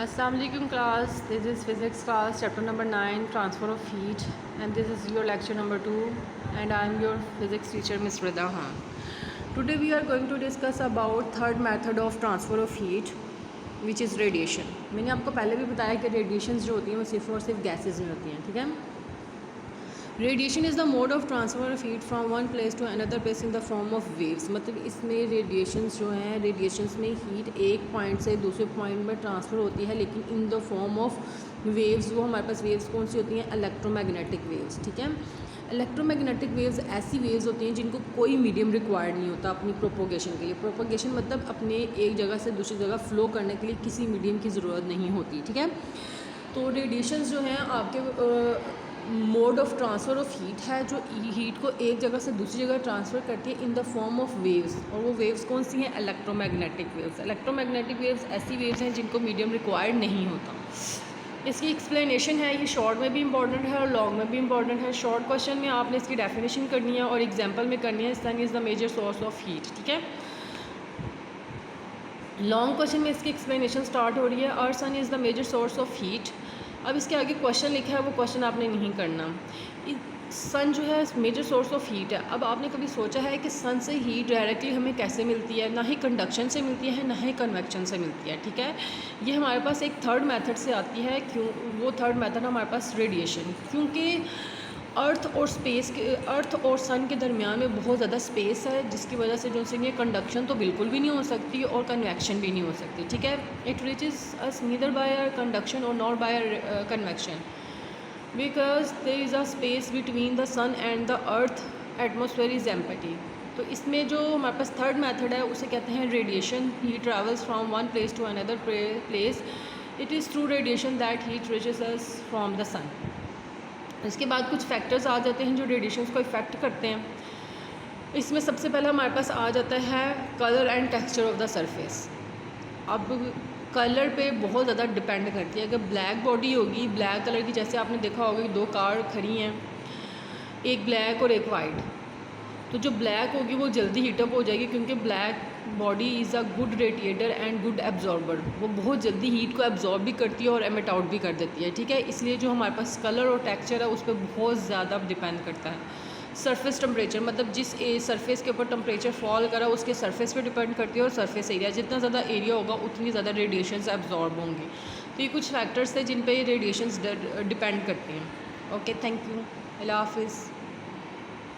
Assalamu alaikum class, this is physics class chapter number 9 transfer of heat, and this is your lecture number 2 and I am your physics teacher Miss Rida Khan. Today we are going to discuss about third method of transfer of heat which is radiation. मैंने आपको पहले भी बताया कि radiations जो होती हैं वो सिर्फ और सिर्फ गैसेज में होती हैं, ठीक है. Radiation is the mode of transfer of heat from one place to another place in the form of waves. मतलब इसमें रेडिएशंस जो हैं, रेडिएशंस में हीट एक पॉइंट से दूसरे पॉइंट में ट्रांसफ़र होती है, लेकिन इन द फॉर्म ऑफ वेव्स. वो हमारे पास वेव्स कौन सी होती हैं? इलेक्ट्रोमैग्नेटिक वेव्स, ठीक है. इलेक्ट्रोमैग्नेटिक वेव्स ऐसी वेव्स होती हैं जिनको कोई मीडियम रिक्वायर्ड नहीं होता अपनी प्रोपोगेशन के लिए. प्रोपोगेशन मतलब अपने एक जगह से दूसरी जगह फ़्लो करने के लिए किसी मीडियम की ज़रूरत नहीं होती, ठीक है. तो रेडिएशंस जो हैं आपके mode of transfer of heat है, जो हीट को एक जगह से दूसरी जगह ट्रांसफ़र करती है इन द फॉर्म ऑफ वेव्स. और वो वेव्स कौन सी हैं? Electromagnetic waves. इलेक्ट्रोमैग्नेटिक वेव्स ऐसी वेव्स हैं जिनको मीडियम रिक्वायर्ड नहीं होता. इसकी एक्सप्लेनेशन है, ये शॉर्ट में भी इंपॉर्टेंट है और लॉन्ग में भी इंपॉर्टेंट है. शॉर्ट क्वेश्चन में आपने इसकी डेफिनेशन करनी है और एग्जाम्पल में करनी है sun is the major source of heat, ठीक है. लॉन्ग क्वेश्चन में इसकी एक्सप्लेनेशन स्टार्ट हो रही है और sun is the major source of heat. अब इसके आगे क्वेश्चन लिखा है, वो क्वेश्चन आपने नहीं करना. सन जो है मेजर सोर्स ऑफ हीट है. अब आपने कभी सोचा है कि सन से हीट डायरेक्टली हमें कैसे मिलती है? ना ही कंडक्शन से मिलती है, ना ही कन्वेक्शन से मिलती है, ठीक है. ये हमारे पास एक थर्ड मेथड से आती है. क्यों? वो थर्ड मेथड हमारे पास रेडिएशन. क्योंकि अर्थ और सन के दरमियान में बहुत ज़्यादा स्पेस है, जिसकी वजह से जो ये कंडक्शन तो बिल्कुल भी नहीं हो सकती और कन्वेक्शन भी नहीं हो सकती, ठीक है. It reaches us neither by conduction और not by convection because there is a space between the sun and the earth. Atmosphere is empty. तो इसमें जो हमारे पास थर्ड मेथड है उसे कहते हैं radiation. He travels from one place to another place. It is through radiation that heat reaches us from the sun. इसके बाद कुछ फैक्टर्स आ जाते हैं जो रेडिएशंस को इफ़ेक्ट करते हैं. इसमें सबसे पहले हमारे पास आ जाता है colour and texture of the surface. अब कलर पे बहुत ज़्यादा डिपेंड करती है. अगर ब्लैक बॉडी होगी, ब्लैक कलर की, जैसे आपने देखा होगा कि दो कार खड़ी हैं, एक ब्लैक और एक वाइट, तो जो ब्लैक होगी वो जल्दी हीटअप हो जाएगी क्योंकि black body is a good radiator and good absorber. वो बहुत जल्दी हीट को एब्जॉर्ब भी करती है और एमिट आउट भी कर देती है, ठीक है. इसलिए जो हमारे पास कलर और टेक्सचर है उस पर बहुत ज़्यादा डिपेंड करता है. सरफेस टेम्परेचर मतलब जिस सरफेस के ऊपर टेम्परेचर फॉल करा उसके सरफेस पे डिपेंड करती है. और सरफेस एरिया, जितना ज़्यादा एरिया होगा उतनी ज़्यादा रेडिएशंस एब्जॉर्ब होंगी. तो ये कुछ फैक्टर्स थे जिन पे रेडिएशंस डिपेंड करती हैं. Okay, thank you. अल्लाह हाफिज़.